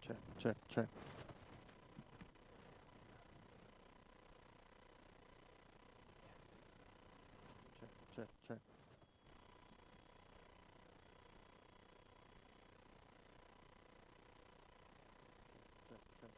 Check, check, check. Check, check, check. Check, check.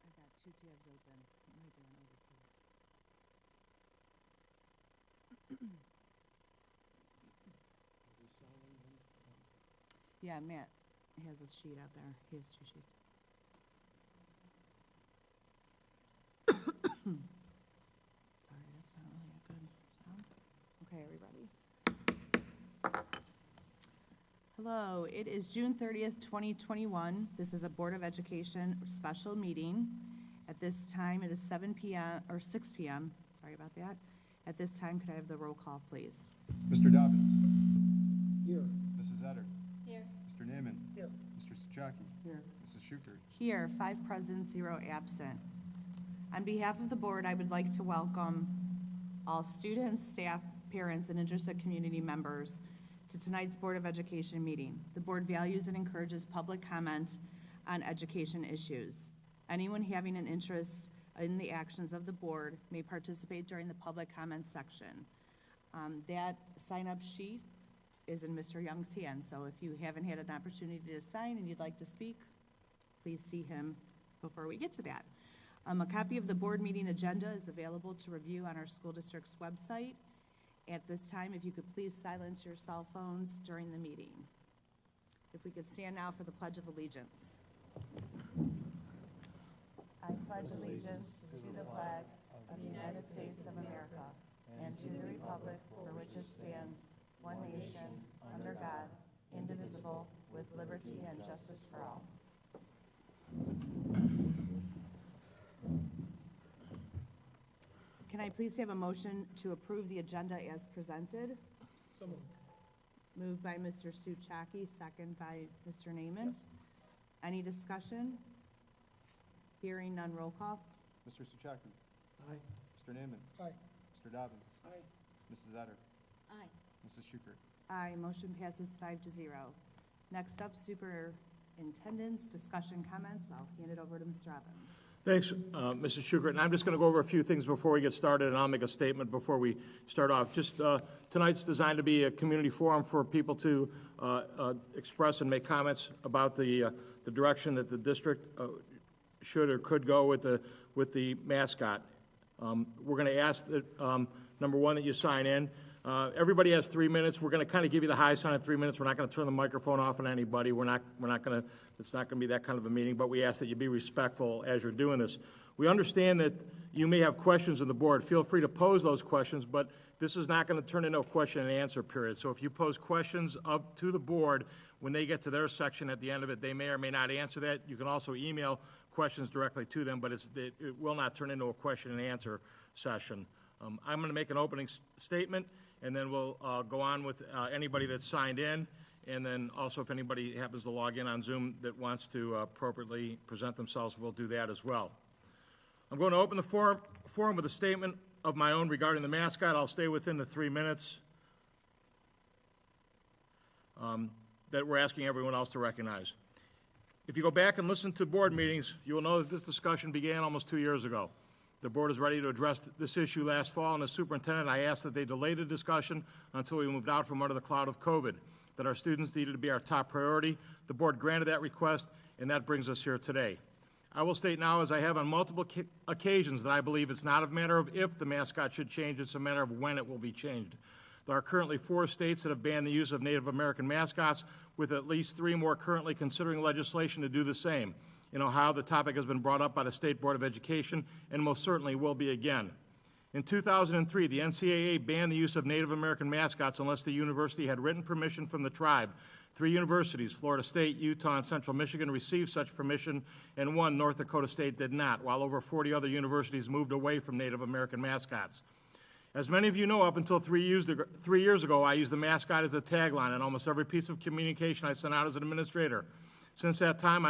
I've got two tabs open. It might be an overflow. Yeah, Matt has a sheet out there. He has two sheets. Sorry, that's not really a good sound. Okay, everybody. Hello, it is June 30th, 2021. This is a Board of Education special meeting. At this time, it is 7 p.m., or 6 p.m., sorry about that. At this time, could I have the roll call, please? Mr. Dobbins. Here. Mrs. Etter. Here. Mr. Naaman. Here. Mr. Souchaki. Here. Mrs. Schukert. Here, 5 present, 0 absent. On behalf of the board, I would like to welcome all students, staff, parents, and interested community members to tonight's Board of Education meeting. The board values and encourages public comment on education issues. Anyone having an interest in the actions of the board may participate during the public comment section. That sign-up sheet is in Mr. Young's hand, so if you haven't had an opportunity to sign and you'd like to speak, please see him before we get to that. A copy of the board meeting agenda is available to review on our school district's website. At this time, if you could please silence your cell phones during the meeting. If we could stand now for the Pledge of Allegiance. I pledge allegiance to the flag of the United States of America and to the republic for which it stands, one nation, under God, indivisible, with liberty and justice for all. Can I please have a motion to approve the agenda as presented? So moved. Moved by Mr. Souchaki, second by Mr. Naaman. Yes. Any discussion? Hearing none, roll call. Mr. Souchaki. Aye. Mr. Naaman. Aye. Mr. Dobbins. Aye. Mrs. Etter. Aye. Mrs. Schukert. Aye, motion passes 5-0. Next up, superintendent's discussion comments. I'll hand it over to Mr. Evans. Thanks, Mrs. Schukert. And I'm just going to go over a few things before we get started, and I'll make a statement before we start off. Just tonight's designed to be a community forum for people to express and make comments about the direction that the district should or could go with the mascot. We're going to ask that, number one, that you sign in. Everybody has 3 minutes. We're going to kind of give you the high sign in 3 minutes. We're not going to turn the microphone off on anybody. We're not going to, it's not going to be that kind of a meeting, but we ask that you be respectful as you're doing this. We understand that you may have questions of the board. Feel free to pose those questions, but this is not going to turn into a question and answer period. So if you pose questions up to the board, when they get to their section at the end of it, they may or may not answer that. You can also email questions directly to them, but it will not turn into a question and answer session. I'm going to make an opening statement, and then we'll go on with anybody that's signed in, and then also if anybody happens to log in on Zoom that wants to appropriately present themselves, we'll do that as well. I'm going to open the forum with a statement of my own regarding the mascot. I'll stay within the 3 minutes that we're asking everyone else to recognize. If you go back and listen to board meetings, you will know that this discussion began almost 2 years ago. The board is ready to address this issue last fall, and as superintendent, I asked that they delay the discussion until we moved out from under the cloud of COVID, that our students needed to be our top priority. The board granted that request, and that brings us here today. I will state now, as I have on multiple occasions, that I believe it's not a matter of if the mascot should change, it's a matter of when it will be changed. There are currently 4 states that have banned the use of Native American mascots, with at least 3 more currently considering legislation to do the same. In Ohio, the topic has been brought up by the State Board of Education and most certainly will be again. In 2003, the NCAA banned the use of Native American mascots unless the university had written permission from the tribe. 3 universities, Florida State, Utah, and Central Michigan, received such permission, and 1, North Dakota State, did not, while over 40 other universities moved away from Native American mascots. As many of you know, up until 3 years ago, I used the mascot as a tagline on almost every piece of communication I sent out as an administrator. Since that time,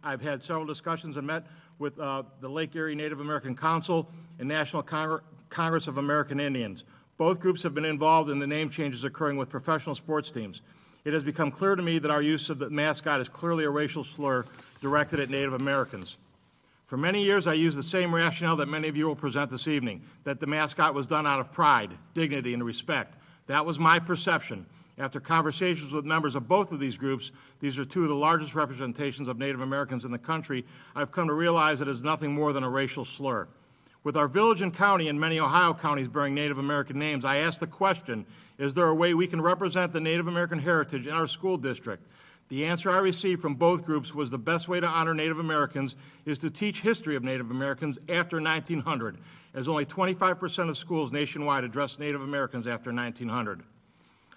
I've had several discussions and met with the Lake Erie Native American Council and National Congress of American Indians. Both groups have been involved in the name changes occurring with professional sports teams. It has become clear to me that our use of the mascot is clearly a racial slur directed at Native Americans. For many years, I used the same rationale that many of you will present this evening, that the mascot was done out of pride, dignity, and respect. That was my perception. After conversations with members of both of these groups, these are 2 of the largest representations of Native Americans in the country, I've come to realize that it is nothing more than a racial slur. With our village and county and many Ohio counties bearing Native American names, I ask the question, is there a way we can represent the Native American heritage in our school district? The answer I received from both groups was the best way to honor Native Americans is to teach history of Native Americans after 1900, as only 25% of schools nationwide address Native Americans after 1900.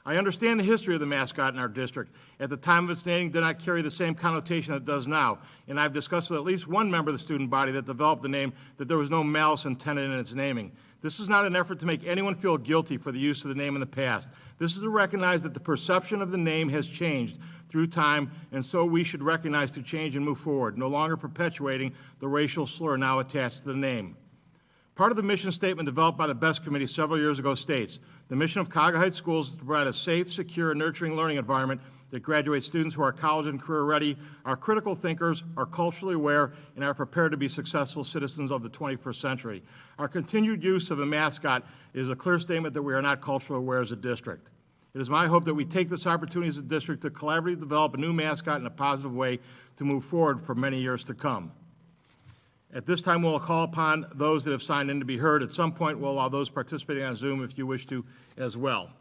I understand the history of the mascot in our district. At the time of its naming, it did not carry the same connotation it does now, and I've discussed with at least one member of the student body that developed the name that there was no malice intended in its naming. This is not an effort to make anyone feel guilty for the use of the name in the past. This is to recognize that the perception of the name has changed through time, and so we should recognize to change and move forward, no longer perpetuating the racial slur now attached to the name. Part of the mission statement developed by the BEST Committee several years ago states, the mission of Cuyahoga Heights Schools is to provide a safe, secure, and nurturing learning environment that graduates students who are college and career ready, are critical thinkers, are culturally aware, and are prepared to be successful citizens of the 21st century. Our continued use of a mascot is a clear statement that we are not culturally aware as a district. It is my hope that we take this opportunity as a district to collaboratively develop a new mascot in a positive way to move forward for many years to come. At this time, we'll call upon those that have signed in to be heard. At some point, we'll allow those participating on Zoom if you wish to as well.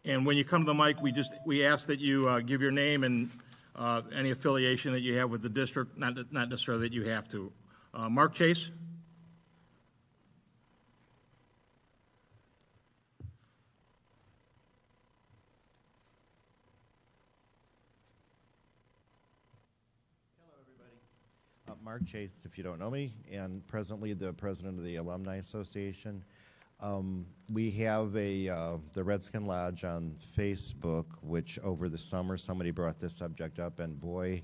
And when you come to the mic, we ask that you give your name and any affiliation that you have with the district, not necessarily that you have to. Mark Chase. Mark Chase, if you don't know me, and presently the president of the Alumni Association. We have the Redskin Lodge on Facebook, which over the summer somebody brought this subject up, and boy,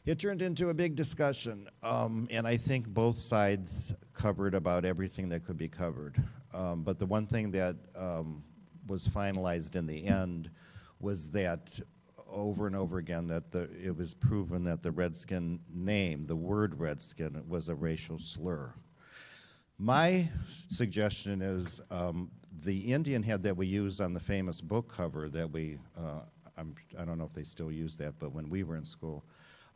it turned into a big discussion. And I think both sides covered about everything that could be covered. But the one thing that was finalized in the end was that over and over again that it was proven that the Redskin name, the word Redskin, was a racial slur. My suggestion is the Indian head that we use on the famous book cover that I don't know if they still use that, but when we were in school,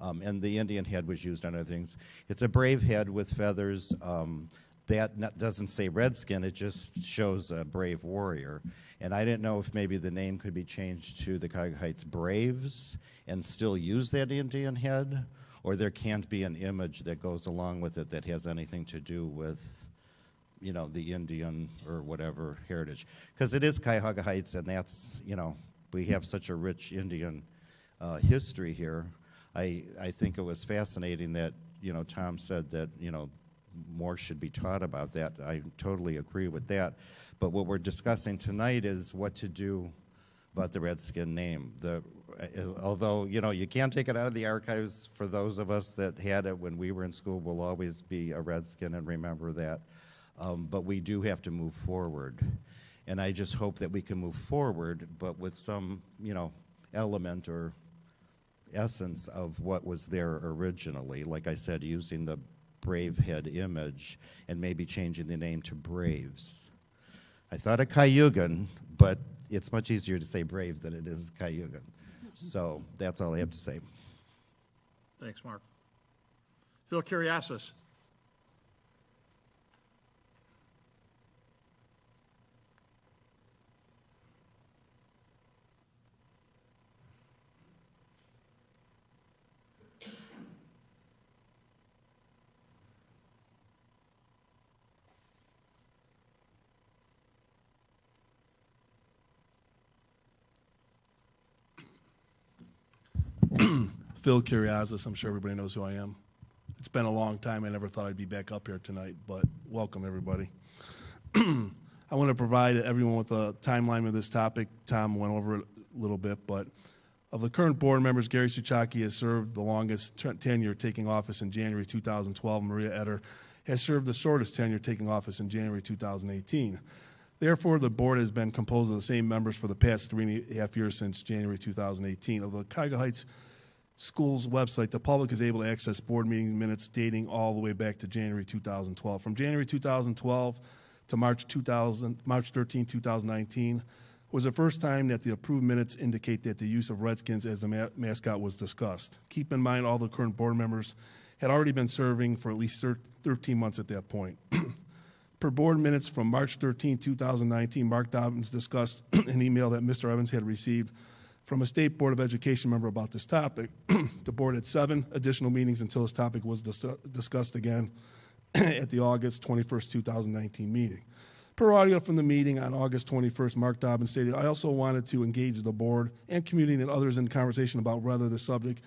and the Indian head was used on other things. It's a brave head with feathers. That doesn't say Redskin, it just shows a brave warrior. And I didn't know if maybe the name could be changed to the Cuyahoga Heights Braves and still use that Indian head, or there can't be an image that goes along with it that has anything to do with, you know, the Indian or whatever heritage. Because it is Cuyahoga Heights, and that's, you know, we have such a rich Indian history here. I think it was fascinating that, you know, Tom said that, you know, more should be taught about that. I totally agree with that. But what we're discussing tonight is what to do about the Redskin name. Although, you know, you can't take it out of the archives. For those of us that had it when we were in school, we'll always be a Redskin and remember that. But we do have to move forward. And I just hope that we can move forward, but with some, you know, element or essence of what was there originally. Like I said, using the brave head image and maybe changing the name to Braves. I thought of Cayugan, but it's much easier to say brave than it is Cayugan. So that's all I have to say. Thanks, Mark. Phil Curiasis. Phil Curiasis, I'm sure everybody knows who I am. It's been a long time. I never thought I'd be back up here tonight, but welcome, everybody. I want to provide everyone with a timeline of this topic. Tom went over it a little bit, but of the current board members, Gary Suchaki has served the longest tenure taking office in January 2012. Maria Etter has served the shortest tenure taking office in January 2018. Therefore, the board has been composed of the same members for the past 3.5 years since January 2018. Of the Cuyahoga Heights School's website, the public is able to access board meeting minutes dating all the way back to January 2012. From January 2012 to March 13, 2019 was the first time that the approved minutes indicate that the use of Redskins as the mascot was discussed. Keep in mind all the current board members had already been serving for at least 13 months at that point. Per board minutes from March 13, 2019, Mark Dobbins discussed an email that Mr. Evans had received from a State Board of Education member about this topic. The board had 7 additional meetings until this topic was discussed again at the August 21st, 2019 meeting. Per audio from the meeting on August 21st, Mark Dobbins stated, I also wanted to engage the board and community and others in conversation about whether the subject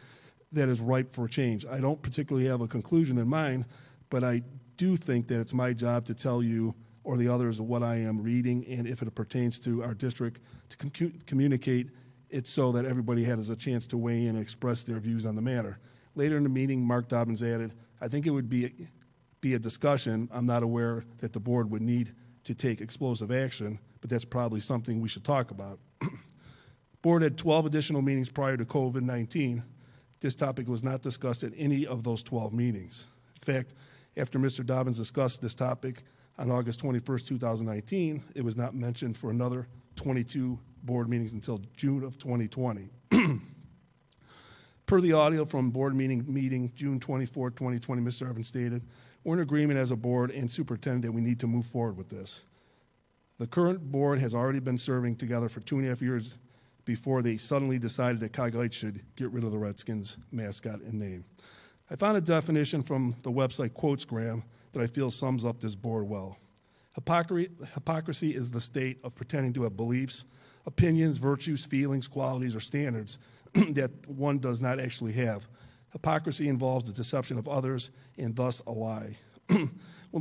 that is ripe for change. I don't particularly have a conclusion in mind, but I do think that it's my job to tell you or the others what I am reading, and if it pertains to our district, to communicate it so that everybody has a chance to weigh in and express their views on the matter. Later in the meeting, Mark Dobbins added, I think it would be a discussion. I'm not aware that the board would need to take explosive action, but that's probably something we should talk about. Board had 12 additional meetings prior to COVID-19. This topic was not discussed at any of those 12 meetings. In fact, after Mr. Dobbins discussed this topic on August 21st, 2019, it was not mentioned for another 22 board meetings until June of 2020. Per the audio from board meeting June 24, 2020, Mr. Evans stated, we're in agreement as a board and superintendent that we need to move forward with this. The current board has already been serving together for 2.5 years before they suddenly decided that Cuyahoga Heights should get rid of the Redskins mascot and name. I found a definition from the website Quotesgram that I feel sums up this board well. Hypocrisy is the state of pretending to have beliefs, opinions, virtues, feelings, qualities, or standards that one does not actually have. Hypocrisy involves the deception of others and thus a lie. When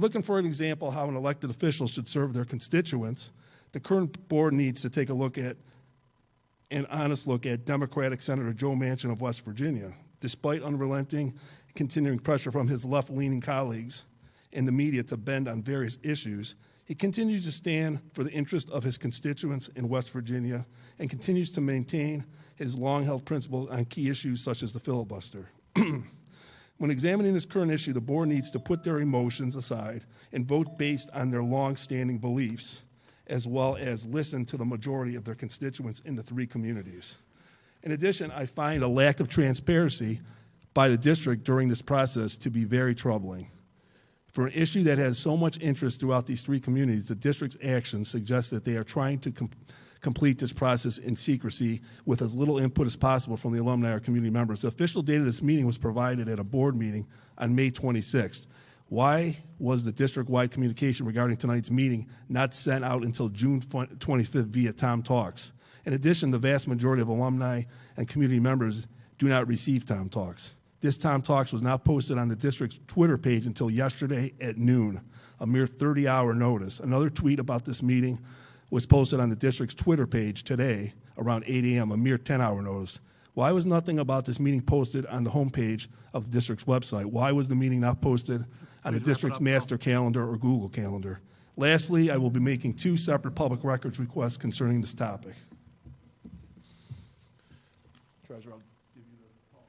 looking for an example how an elected official should serve their constituents, the current board needs to take an honest look at Democratic Senator Joe Manchin of West Virginia. Despite unrelenting, continuing pressure from his left-leaning colleagues and the media to bend on various issues, he continues to stand for the interest of his constituents in West Virginia and continues to maintain his long-held principles on key issues such as the filibuster. When examining this current issue, the board needs to put their emotions aside and vote based on their long-standing beliefs, as well as listen to the majority of their constituents in the three communities. In addition, I find a lack of transparency by the district during this process to be very troubling. For an issue that has so much interest throughout these three communities, the district's actions suggest that they are trying to complete this process in secrecy with as little input as possible from the alumni or community members. The official date of this meeting was provided at a board meeting on May 26th. Why was the district-wide communication regarding tonight's meeting not sent out until June 25th via Tom Talks? In addition, the vast majority of alumni and community members do not receive Tom Talks. This Tom Talks was not posted on the district's Twitter page until yesterday at noon, a mere 30-hour notice. Another tweet about this meeting was posted on the district's Twitter page today around 8 a.m., a mere 10-hour notice. Why was nothing about this meeting posted on the homepage of the district's website? Why was the meeting not posted on the district's master calendar or Google Calendar? Lastly, I will be making 2 separate public records requests concerning this topic. Treasurer, I'll give you the call.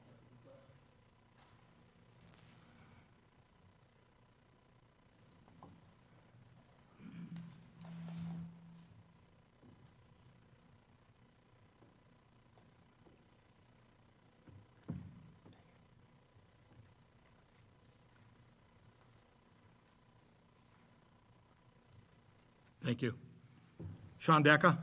Thank you. Sean Decker?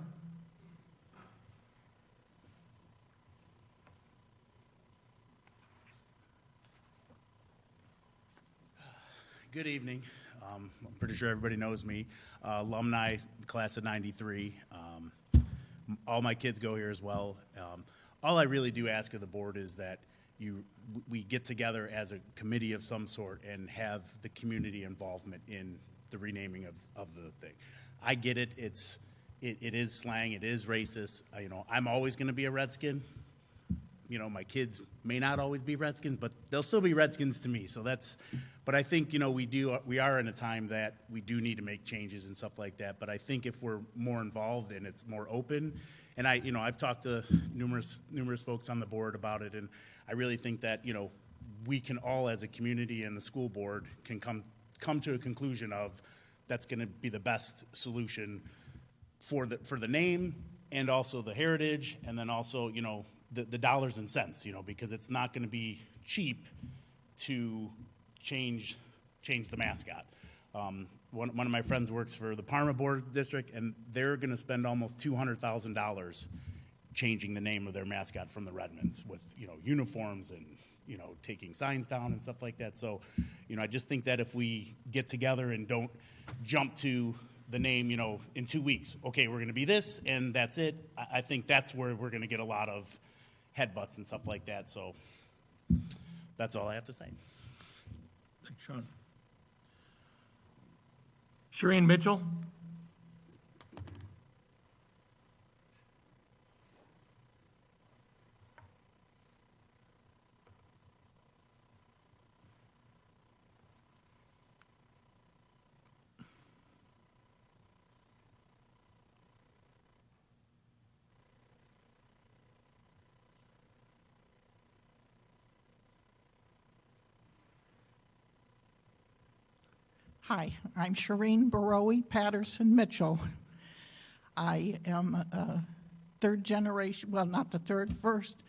Good evening. I'm pretty sure everybody knows me. Alumni, class of 93. All my kids go here as well. All I really do ask of the board is that we get together as a committee of some sort and have the community involvement in the renaming of the thing. I get it. It is slang. It is racist. I'm always going to be a Redskin. My kids may not always be Redskins, but they'll still be Redskins to me. So but I think, we are in a time that we do need to make changes and stuff like that. But I think if we're more involved and it's more open, and I've talked to numerous folks on the board about it, and I really think that, we can all as a community and the school board can come to a conclusion of that's going to be the best solution for the name and also the heritage, and then also, the dollars and cents, because it's not going to be cheap to change the mascot. One of my friends works for the Parma Board District, and they're going to spend almost $200,000 changing the name of their mascot from the Redmonds with, uniforms and, taking signs down and stuff like that. So, I just think that if we get together and don't jump to the name, in 2 weeks, okay, we're going to be this and that's it, I think that's where we're going to get a lot of headbutts and stuff like that. So that's all I have to say. Thanks, Sean. Shireen Mitchell? Hi, I'm Shireen Barowie Patterson Mitchell. I am a third generation, well, not the third, first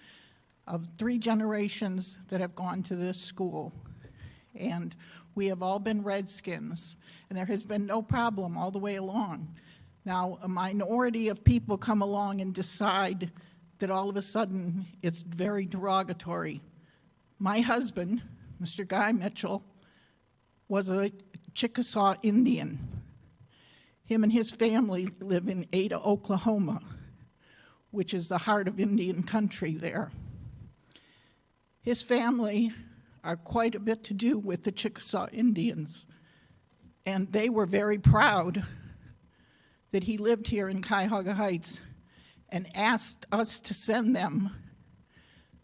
of 3 generations that have gone to this school. And we have all been Redskins, and there has been no problem all the way along. Now, a minority of people come along and decide that all of a sudden it's very derogatory. My husband, Mr. Guy Mitchell, was a Chickasaw Indian. Him and his family live in Ada, Oklahoma, which is the heart of Indian country there. His family are quite a bit to do with the Chickasaw Indians, and they were very proud that he lived here in Cuyahoga Heights and asked us to send them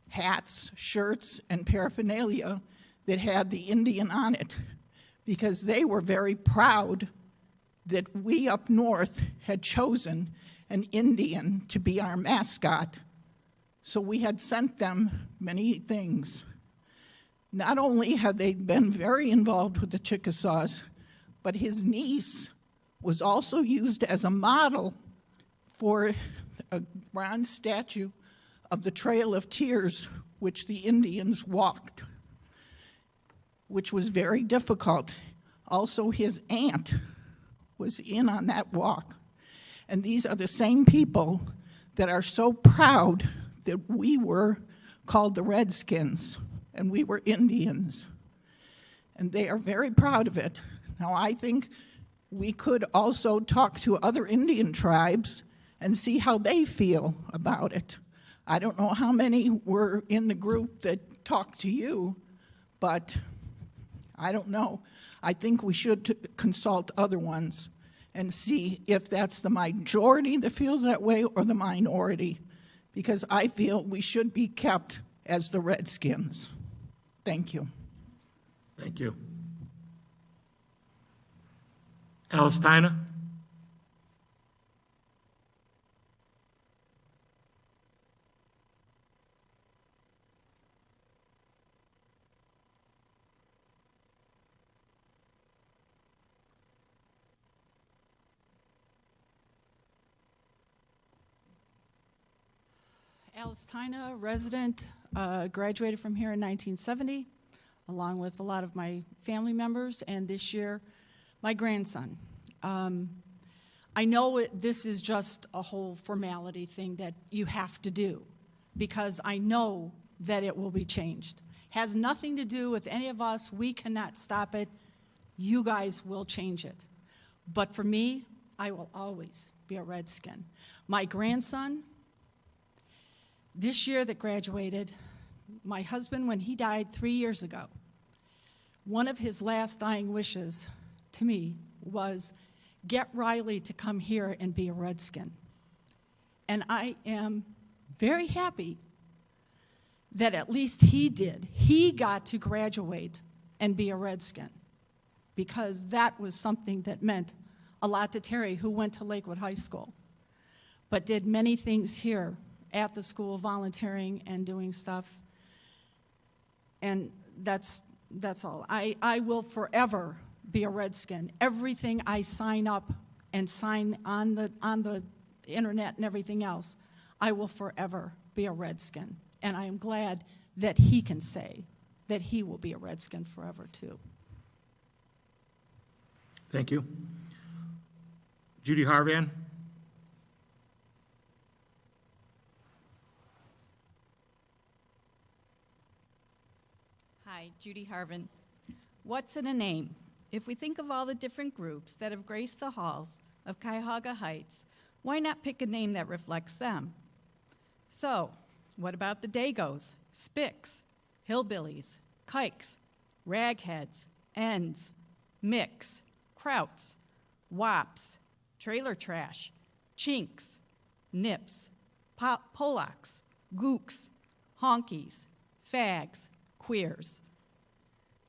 hats, shirts, and paraphernalia that had the Indian on it, because they were very proud that we up north had chosen an Indian to be our mascot So we had sent them many things. Not only had they been very involved with the Chickasaws, but his niece was also used as a model for a bronze statue of the Trail of Tears, which the Indians walked, which was very difficult. Also, his aunt was in on that walk. And these are the same people that are so proud that we were called the Redskins, and we were Indians. And they are very proud of it. Now, I think we could also talk to other Indian tribes and see how they feel about it. I don't know how many were in the group that talked to you, but I don't know. I think we should consult other ones and see if that's the majority that feels that way or the minority, because I feel we should be kept as the Redskins. Thank you. Thank you. Alice Tyner? Alice Tyna, resident, graduated from here in 1970, along with a lot of my family members, and this year, my grandson. I know this is just a whole formality thing that you have to do, because I know that it will be changed. Has nothing to do with any of us. We cannot stop it. You guys will change it. But for me, I will always be a Redskin. My grandson, this year that graduated, my husband, when he died 3 years ago, one of his last dying wishes to me was, get Riley to come here and be a Redskin. And I am very happy that at least he did. He got to graduate and be a Redskin, because that was something that meant a lot to Terry, who went to Lakewood High School, but did many things here at the school, volunteering and doing stuff. And that's all. I will forever be a Redskin. Everything I sign up and sign on the internet and everything else, I will forever be a Redskin. And I am glad that he can say that he will be a Redskin forever too. Thank you. Judy Harvan? Hi, Judy Harvan. What's in a name? If we think of all the different groups that have graced the halls of Cuyahoga Heights, why not pick a name that reflects them? So, what about the Dagos, Spicks, Hillbillies, Kikes, Ragheads, Ends, Micks, Krauts, Wops, Trailer Trash, Chinks, Nips, Polacks, Gooks, Honkies, Fags, Queers?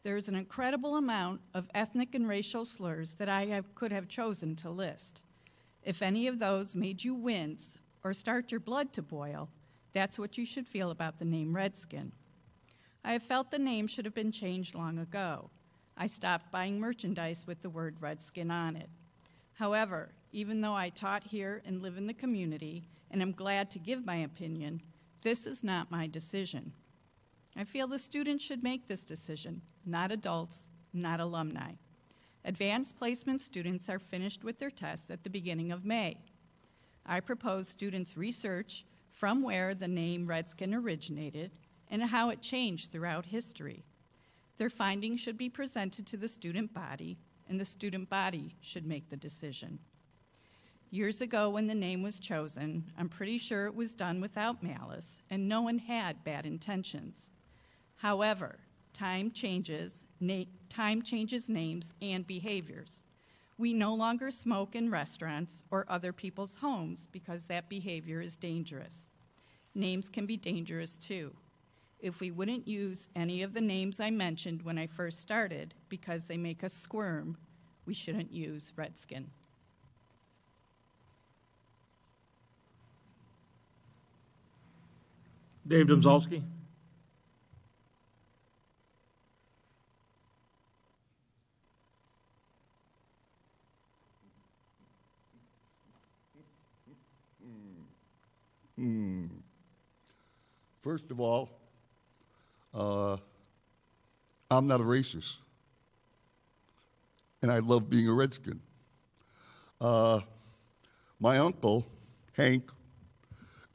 There's an incredible amount of ethnic and racial slurs that I could have chosen to list. If any of those made you wince or start your blood to boil, that's what you should feel about the name Redskin. I have felt the name should have been changed long ago. I stopped buying merchandise with the word Redskin on it. However, even though I taught here and live in the community, and am glad to give my opinion, this is not my decision. I feel the students should make this decision, not adults, not alumni. Advanced placement students are finished with their tests at the beginning of May. I propose students research from where the name Redskin originated and how it changed throughout history. Their findings should be presented to the student body, and the student body should make the decision. Years ago, when the name was chosen, I'm pretty sure it was done without malice, and no one had bad intentions. However, time changes names and behaviors. We no longer smoke in restaurants or other people's homes because that behavior is dangerous. Names can be dangerous too. If we wouldn't use any of the names I mentioned when I first started because they make us squirm, we shouldn't use Redskin. Dave Domzalski. First of all, I'm not a racist, and I love being a Redskin. My uncle, Hank,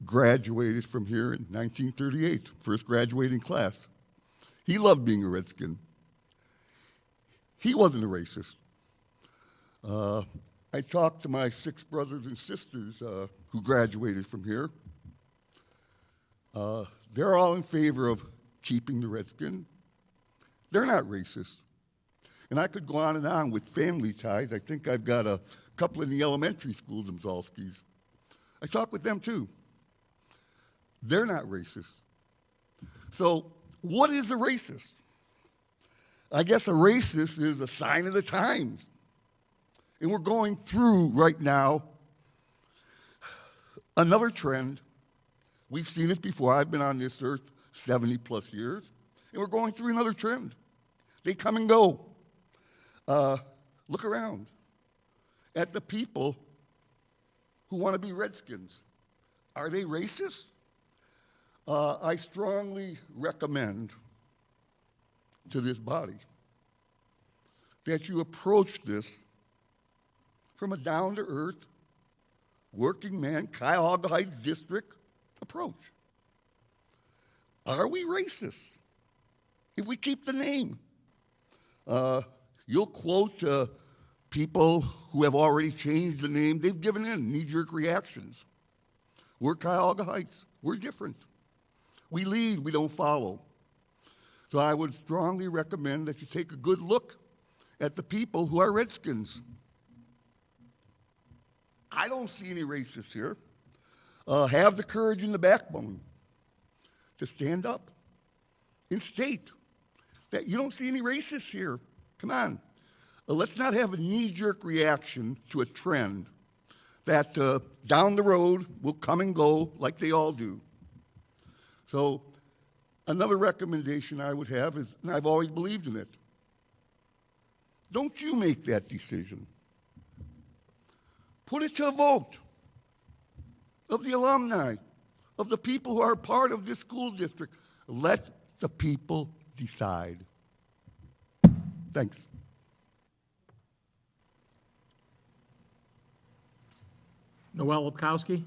graduated from here in 1938, first graduating class. He loved being a Redskin. He wasn't a racist. I talked to my 6 brothers and sisters who graduated from here. They're all in favor of keeping the Redskin. They're not racist. And I could go on and on with family ties. I think I've got a couple in the elementary school, Domzalskis. I talk with them too. They're not racist. So what is a racist? I guess a racist is a sign of the times. And we're going through right now another trend. We've seen it before. I've been on this earth 70 plus years, and we're going through another trend. They come and go. Look around at the people who want to be Redskins. Are they racist? I strongly recommend to this body that you approach this from a down-to-earth, working man, Cuyahoga Heights district approach. Are we racist if we keep the name? You'll quote people who have already changed the name. They've given in knee-jerk reactions. We're Cuyahoga Heights. We're different. We lead, we don't follow. So I would strongly recommend that you take a good look at the people who are Redskins. I don't see any racists here. Have the courage and the backbone to stand up and state that you don't see any racists here. Come on. Let's not have a knee-jerk reaction to a trend that down the road will come and go like they all do. So another recommendation I would have is, and I've always believed in it, don't you make that decision. Put it to a vote of the alumni, of the people who are part of this school district. Let the people decide. Thanks. Noel Lipkowski.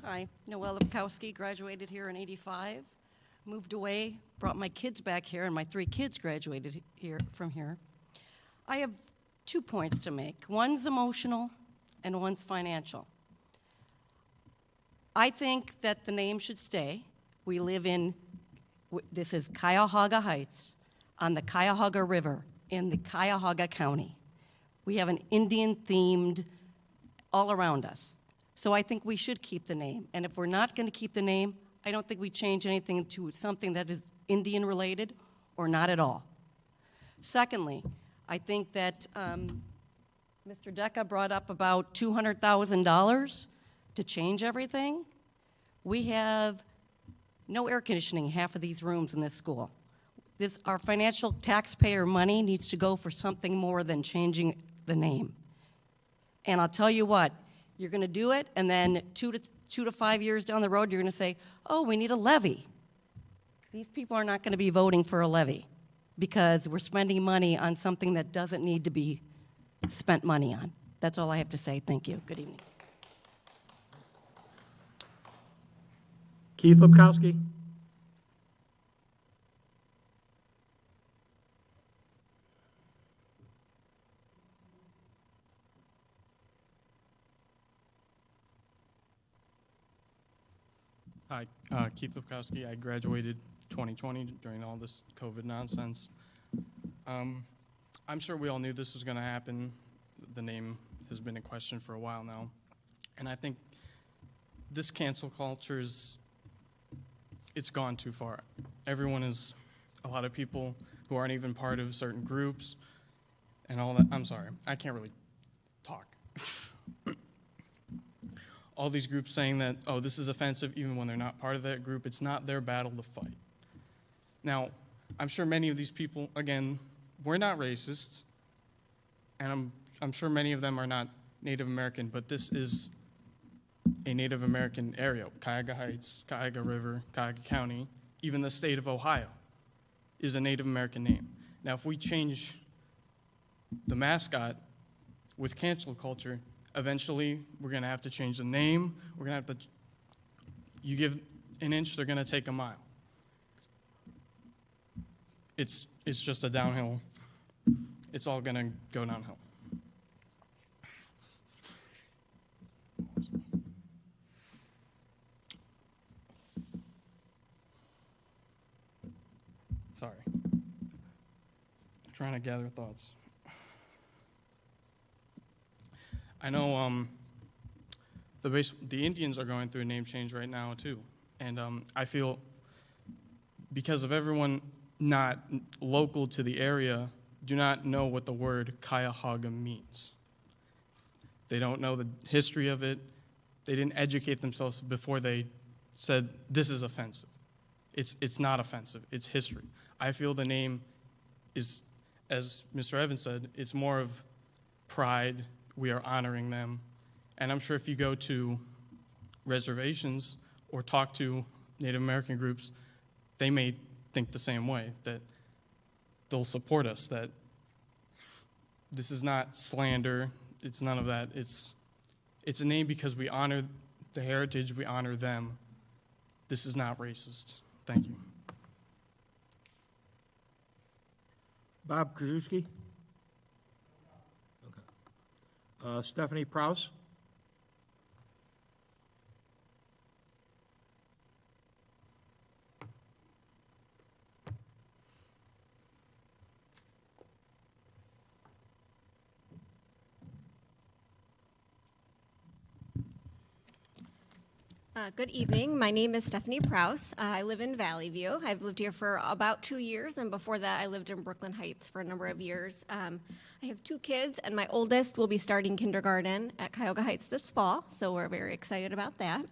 Hi, Noelle Lipkowski, graduated here in '85, moved away, brought my kids back here, and my 3 kids graduated from here. I have 2 points to make. One's emotional and one's financial. I think that the name should stay. We live in, this is Cuyahoga Heights on the Cuyahoga River in the Cuyahoga County. We have an Indian-themed all around us. So I think we should keep the name. And if we're not going to keep the name, I don't think we change anything to something that is Indian-related or not at all. Secondly, I think that Mr. Decca brought up about $200,000 to change everything. We have no air conditioning half of these rooms in this school. Our financial taxpayer money needs to go for something more than changing the name. And I'll tell you what, you're going to do it, and then 2 to 5 years down the road, you're going to say, oh, we need a levy. These people are not going to be voting for a levy because we're spending money on something that doesn't need to be spent money on. That's all I have to say. Thank you. Good evening. Keith Lipkowski. Hi, Keith Lipkowski. I graduated 2020 during all this COVID nonsense. I'm sure we all knew this was going to happen. The name has been in question for a while now. And I think this cancel culture is it's gone too far. Everyone is, a lot of people who aren't even part of certain groups and all that. I'm sorry, I can't really talk. All these groups saying that, oh, this is offensive, even when they're not part of that group. It's not their battle to fight. Now, I'm sure many of these people, again, we're not racist, and I'm sure many of them are not Native American, but this is a Native American area. Cuyahoga Heights, Cuyahoga River, Cuyahoga County, even the state of Ohio is a Native American name. Now, if we change the mascot with cancel culture, eventually we're going to have to change the name. We're going to have to, you give an inch, they're going to take a mile. It's just a downhill. It's all going to go downhill. Sorry. I'm trying to gather thoughts. I know the Indians are going through a name change right now too, and I feel because of everyone not local to the area do not know what the word Cuyahoga means. They don't know the history of it. They didn't educate themselves before they said this is offensive. It's not offensive. It's history. I feel the name is, as Mr. Evans said, it's more of pride. We are honoring them. And I'm sure if you go to reservations or talk to Native American groups, they may think the same way, that they'll support us, that this is not slander, it's none of that. It's a name because we honor the heritage, we honor them. This is not racist. Thank you. Bob Krzyzewski? Okay. Stephanie Prowse? Good evening. My name is Stephanie Prowse. I live in Valley View. I've lived here for about 2 years, and before that I lived in Brooklyn Heights for a number of years. I have 2 kids, and my oldest will be starting kindergarten at Cuyahoga Heights this fall, so we're very excited about that.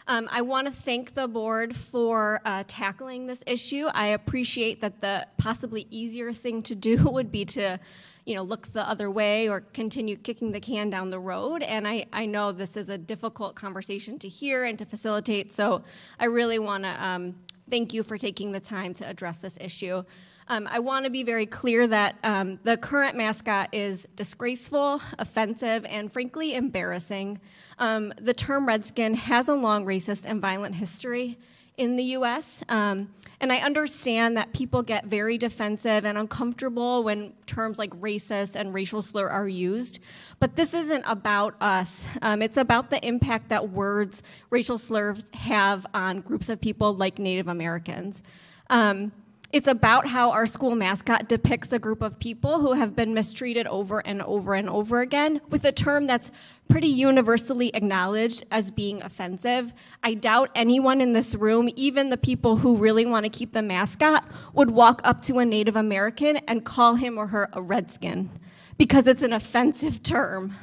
I want to thank the board for tackling this issue. I appreciate that the possibly easier thing to do would be to look the other way or continue kicking the can down the road. And I know this is a difficult conversation to hear and to facilitate, so I really want to thank you for taking the time to address this issue. I want to be very clear that the current mascot is disgraceful, offensive, and frankly embarrassing. The term Redskin has a long racist and violent history in the U.S., and I understand that people get very defensive and uncomfortable when terms like racist and racial slur are used, but this isn't about us. It's about the impact that words, racial slurs have on groups of people like Native Americans. It's about how our school mascot depicts a group of people who have been mistreated over and over and over again with a term that's pretty universally acknowledged as being offensive. I doubt anyone in this room, even the people who really want to keep the mascot, would walk up to a Native American and call him or her a redskin because it's an offensive term.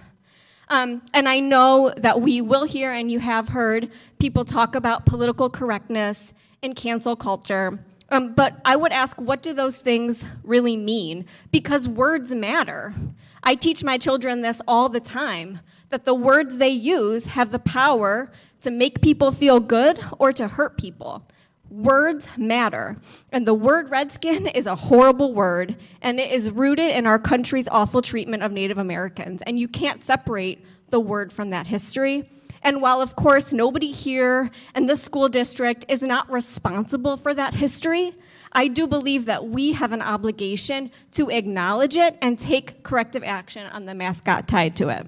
And I know that we will hear, and you have heard, people talk about political correctness and cancel culture. But I would ask, what do those things really mean? Because words matter. I teach my children this all the time, that the words they use have the power to make people feel good or to hurt people. Words matter. And the word redskin is a horrible word, and it is rooted in our country's awful treatment of Native Americans. And you can't separate the word from that history. And while, of course, nobody here in the school district is not responsible for that history, I do believe that we have an obligation to acknowledge it and take corrective action on the mascot tied to it.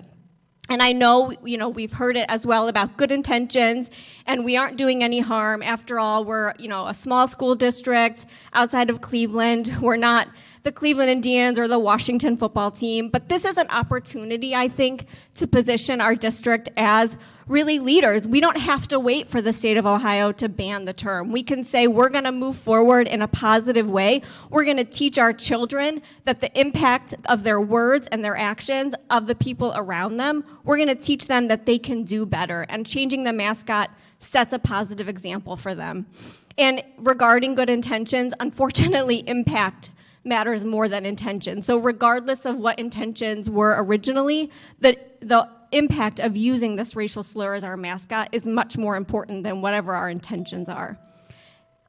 And I know, we've heard it as well about good intentions, and we aren't doing any harm. After all, we're, a small school district outside of Cleveland. We're not the Cleveland Indians or the Washington football team, but this is an opportunity, I think, to position our district as really leaders. We don't have to wait for the state of Ohio to ban the term. We can say we're going to move forward in a positive way. We're going to teach our children that the impact of their words and their actions of the people around them, we're going to teach them that they can do better. And changing the mascot sets a positive example for them. And regarding good intentions, unfortunately, impact matters more than intention. So regardless of what intentions were originally, the impact of using this racial slur as our mascot is much more important than whatever our intentions are.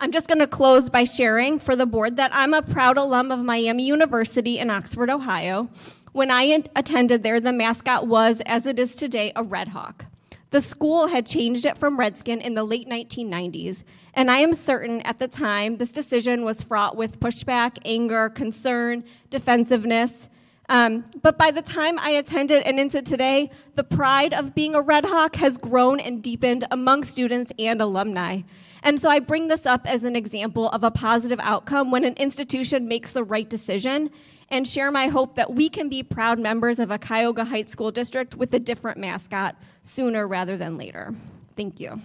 I'm just going to close by sharing for the board that I'm a proud alum of Miami University in Oxford, Ohio. When I attended there, the mascot was, as it is today, a Red Hawk. The school had changed it from Redskin in the late 1990s, and I am certain at the time this decision was fraught with pushback, anger, concern, defensiveness. But by the time I attended and into today, the pride of being a Red Hawk has grown and deepened among students and alumni. And so I bring this up as an example of a positive outcome when an institution makes the right decision, and share my hope that we can be proud members of a Cuyahoga Heights School District with a different mascot sooner rather than later. Thank you.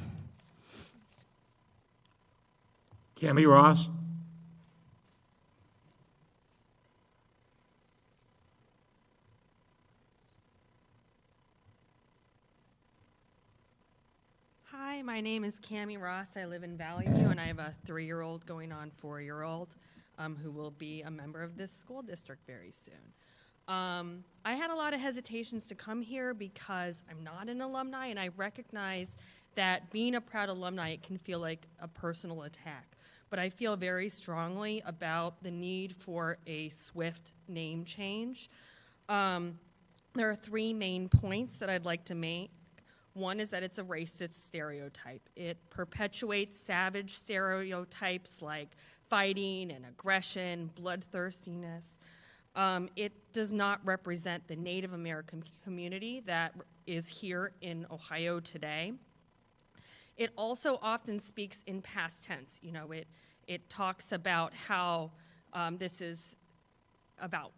Cammie Ross? Hi, my name is Cammie Ross. I live in Valley View, and I have a 3-year-old going on 4-year-old who will be a member of this school district very soon. I had a lot of hesitations to come here because I'm not an alumni, and I recognize that being a proud alumni, it can feel like a personal attack. But I feel very strongly about the need for a swift name change. There are 3 main points that I'd like to make. One is that it's a racist stereotype. It perpetuates savage stereotypes like fighting and aggression, bloodthirstiness. It does not represent the Native American community that is here in Ohio today. It also often speaks in past tense. You know, it talks about how this is about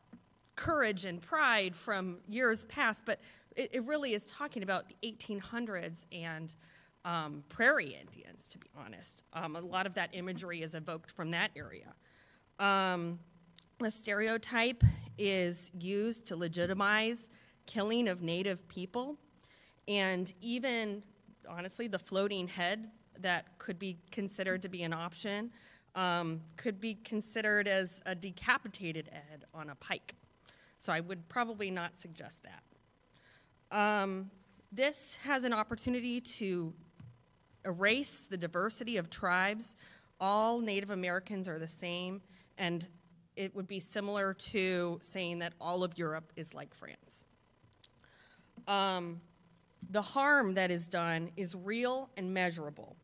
courage and pride from years past, but it really is talking about the 1800s and prairie Indians, to be honest. A lot of that imagery is evoked from that area. The stereotype is used to legitimize killing of Native people, and even, honestly, the floating head that could be considered to be an option could be considered as a decapitated head on a pike. So I would probably not suggest that. This has an opportunity to erase the diversity of tribes. All Native Americans are the same, and it would be similar to saying that all of Europe is like France. The harm that is done is real and measurable.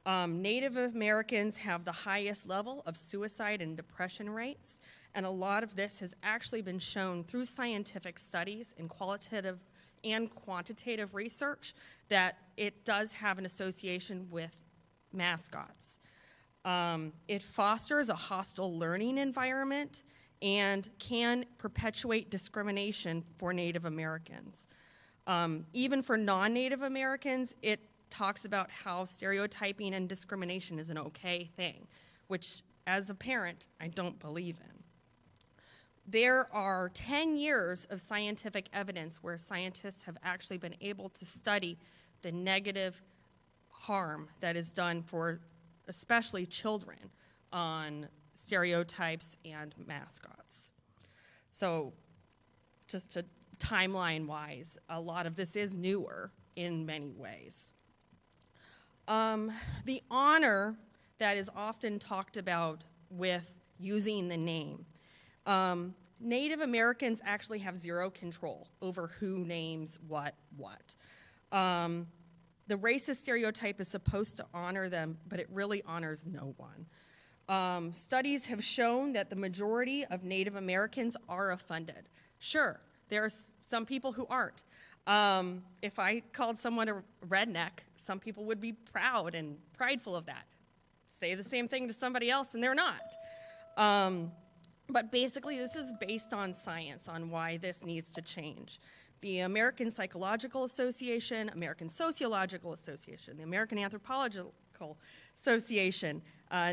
Native Americans have the highest level of suicide and depression rates, and a lot of this has actually been shown through scientific studies and qualitative and quantitative research that it does have an association with mascots. It fosters a hostile learning environment and can perpetuate discrimination for Native Americans. Even for non-Native Americans, it talks about how stereotyping and discrimination is an okay thing, which as a parent, I don't believe in. There are 10 years of scientific evidence where scientists have actually been able to study the negative harm that is done for especially children on stereotypes and mascots. So just to timeline-wise, a lot of this is newer in many ways. The honor that is often talked about with using the name. Native Americans actually have zero control over who names what. The racist stereotype is supposed to honor them, but it really honors no one. Studies have shown that the majority of Native Americans are offended. Sure, there are some people who aren't. If I called someone a redneck, some people would be proud and prideful of that. Say the same thing to somebody else and they're not. But basically, this is based on science on why this needs to change. The American Psychological Association, American Sociological Association, the American Anthropological Association,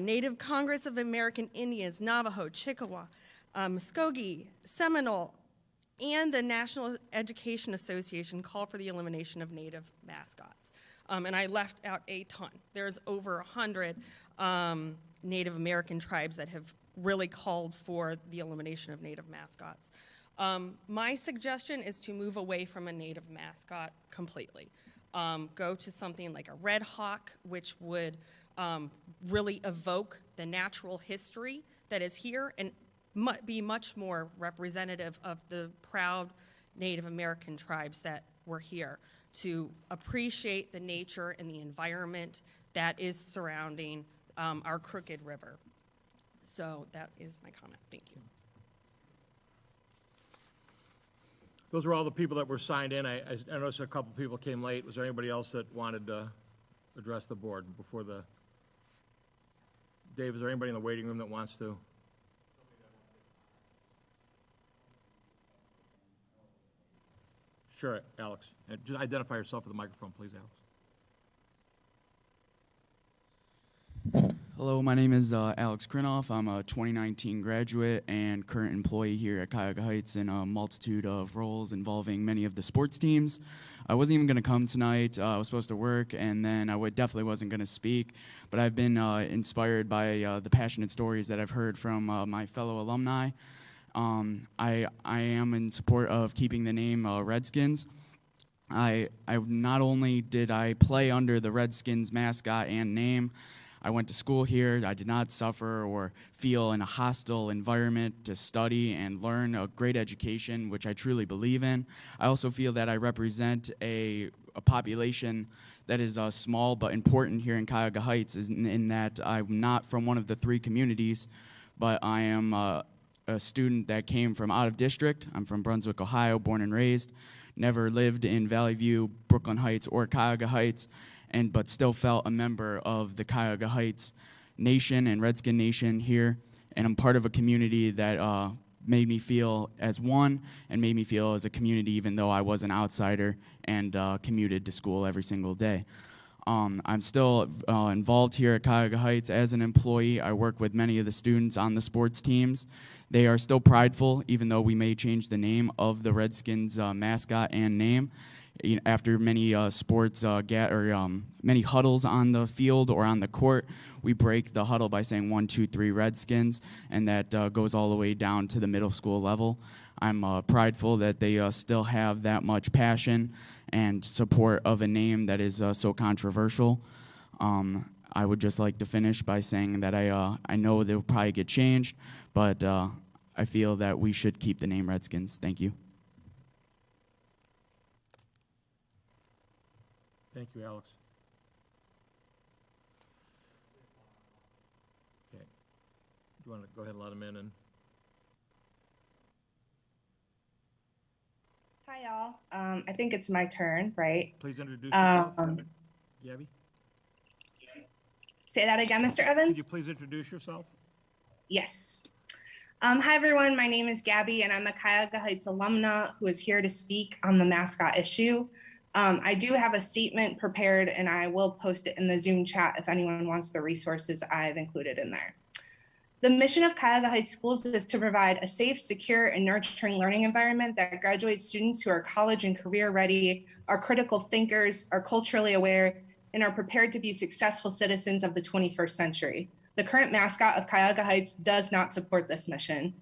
Native Congress of American Indians, Navajo, Chickasaw, Muskogee, Seminole, and the National Education Association call for the elimination of Native mascots. And I left out a ton. There's over 100 Native American tribes that have really called for the elimination of Native mascots. My suggestion is to move away from a Native mascot completely. Go to something like a red hawk, which would really evoke the natural history that is here and be much more representative of the proud Native American tribes that were here, to appreciate the nature and the environment that is surrounding our Crooked River. So that is my comment. Thank you. Those were all the people that were signed in. I noticed a couple people came late. Was there anybody else that wanted to address the board before the... Dave, is there anybody in the waiting room that wants to? Sure, Alex. Just identify yourself with the microphone, please, Alex. Hello, my name is Alex Krinoff. I'm a 2019 graduate and current employee here at Cuyahoga Heights in a multitude of roles involving many of the sports teams. I wasn't even going to come tonight. I was supposed to work, and then I definitely wasn't going to speak. But I've been inspired by the passionate stories that I've heard from my fellow alumni. I am in support of keeping the name Redskins. I not only did I play under the Redskins mascot and name, I went to school here. I did not suffer or feel in a hostile environment to study and learn a great education, which I truly believe in. I also feel that I represent a population that is small but important here in Cuyahoga Heights, in that I'm not from one of the three communities, but I am a student that came from out of district. I'm from Brunswick, Ohio, born and raised. Never lived in Valley View, Brooklyn Heights, or Cuyahoga Heights, but still felt a member of the Cuyahoga Heights Nation and Redskin Nation here. And I'm part of a community that made me feel as one and made me feel as a community, even though I was an outsider and commuted to school every single day. I'm still involved here at Cuyahoga Heights as an employee. I work with many of the students on the sports teams. They are still prideful, even though we may change the name of the Redskins mascot and name. After many many huddles on the field or on the court, we break the huddle by saying 1, 2, 3 Redskins, and that goes all the way down to the middle school level. I'm prideful that they still have that much passion and support of a name that is so controversial. I would just like to finish by saying that I know they'll probably get changed, but I feel that we should keep the name Redskins. Thank you. Thank you, Alex. Okay. Do you want to go ahead and let him in? And Hi, y'all. I think it's my turn, right? please introduce yourself. Gabby? Say that again, Mr. Evans? Could you please introduce yourself? Yes. Hi, everyone. My name is Gabby, and I'm a Cuyahoga Heights alumna who is here to speak on the mascot issue. I do have a statement prepared, and I will post it in the Zoom chat if anyone wants the resources I've included in there. The mission of Cuyahoga Heights Schools is to provide a safe, secure, and nurturing learning environment that graduates students who are college and career ready, are critical thinkers, are culturally aware, and are prepared to be successful citizens of the 21st century. The current mascot of Cuyahoga Heights does not support this mission.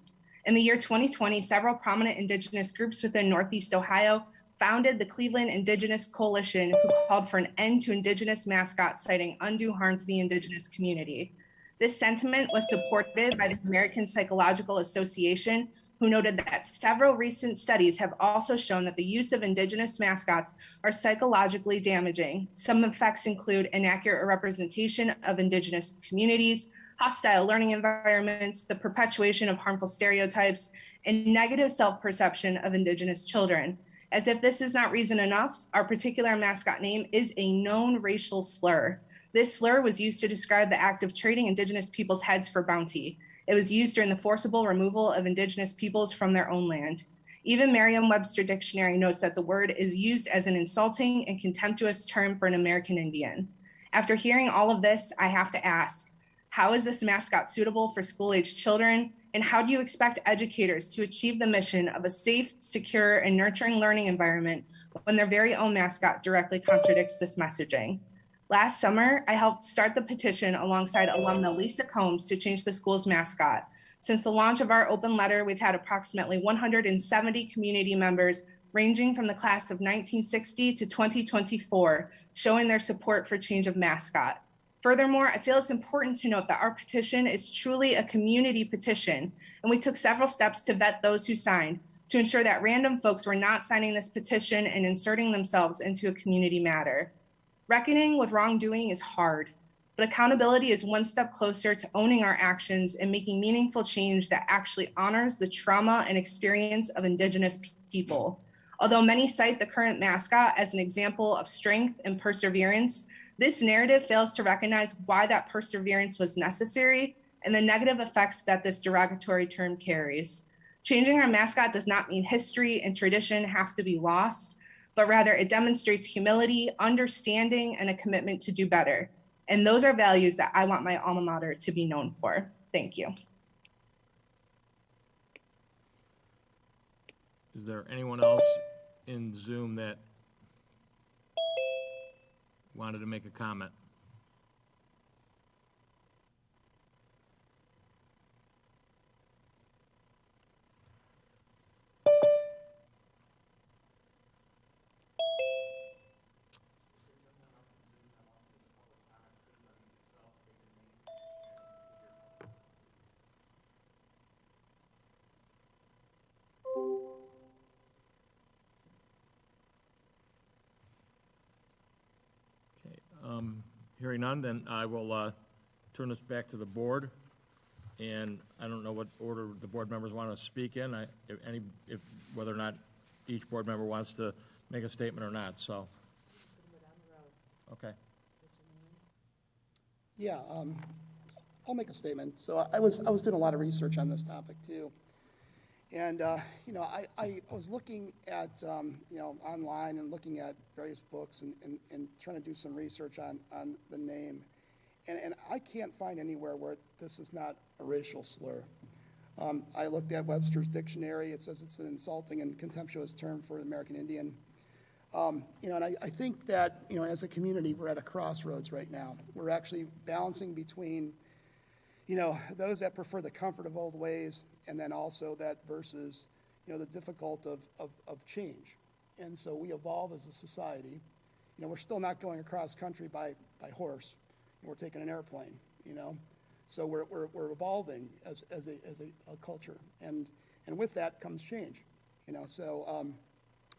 In the year 2020, several prominent Indigenous groups within Northeast Ohio founded the Cleveland Indigenous Coalition, who called for an end to Indigenous mascots, citing undue harm to the Indigenous community. This sentiment was supported by the American Psychological Association, who noted that several recent studies have also shown that the use of Indigenous mascots are psychologically damaging. Some effects include inaccurate representation of Indigenous communities, hostile learning environments, the perpetuation of harmful stereotypes, and negative self-perception of Indigenous children. As if this is not reason enough, our particular mascot name is a known racial slur. This slur was used to describe the act of trading Indigenous people's heads for bounty. It was used during the forcible removal of indigenous peoples from their own land. Even Merriam-Webster Dictionary notes that the word is used as an insulting and contemptuous term for an American Indian. After hearing all of this, I have to ask, how is this mascot suitable for school-aged children? And how do you expect educators to achieve the mission of a safe, secure, and nurturing learning environment when their very own mascot directly contradicts this messaging? Last summer, I helped start the petition alongside alumna Lisa Combs to change the school's mascot. Since the launch of our open letter, we've had approximately 170 community members ranging from the class of 1960 to 2024, showing their support for change of mascot. Furthermore, I feel it's important to note that our petition is truly a community petition, and we took several steps to vet those who signed to ensure that random folks were not signing this petition and inserting themselves into a community matter. Reckoning with wrongdoing is hard, but accountability is one step closer to owning our actions and making meaningful change that actually honors the trauma and experience of Indigenous people. Although many cite the current mascot as an example of strength and perseverance, this narrative fails to recognize why that perseverance was necessary and the negative effects that this derogatory term carries. Changing our mascot does not mean history and tradition have to be lost, but rather it demonstrates humility, understanding, and a commitment to do better. And those are values that I want my alma mater to be known for. Thank you. Is there anyone else in Zoom that wanted to make a comment? Hearing none, then I will turn this back to the board. And I don't know what order the board members want to speak in, whether or not each board member wants to make a statement or not, so. Okay. Yeah, I'll make a statement. So I was doing a lot of research on this topic too. And, I was looking at, online and looking at various books and trying to do some research on the name. And I can't find anywhere where this is not a racial slur. I looked at Webster's dictionary. It says it's an insulting and contemptuous term for an American Indian. And I think that, as a community, we're at a crossroads right now. We're actually balancing between, those that prefer the comfort of old ways and then also that versus, the difficult of change. And so we evolve as a society. We're still not going across country by horse. We're taking an airplane, So we're evolving as a culture. And with that comes change,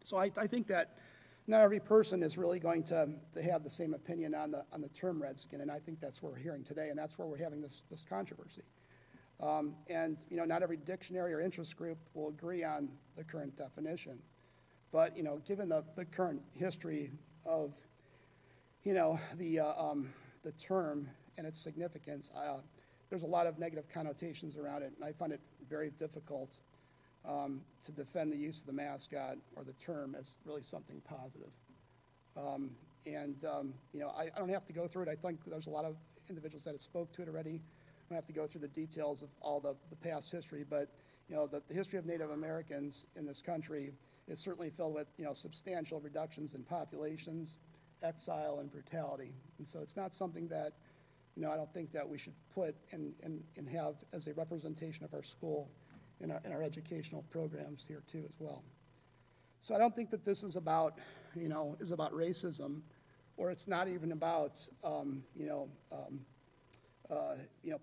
So I think that not every person is really going to have the same opinion on the term redskin, and I think that's what we're hearing today, and that's where we're having this controversy. And not every dictionary or interest group will agree on the current definition. But given the current history of the term and its significance, there's a lot of negative connotations around it, and I find it very difficult to defend the use of the mascot or the term as really something positive. I don't have to go through it. I think there's a lot of individuals that have spoke to it already. I don't have to go through the details of all the past history, but the history of Native Americans in this country is certainly filled with substantial reductions in populations, exile, and brutality. And so it's not something that I don't think that we should put and have as a representation of our school in our educational programs here too as well. So I don't think that this is about racism, or it's not even about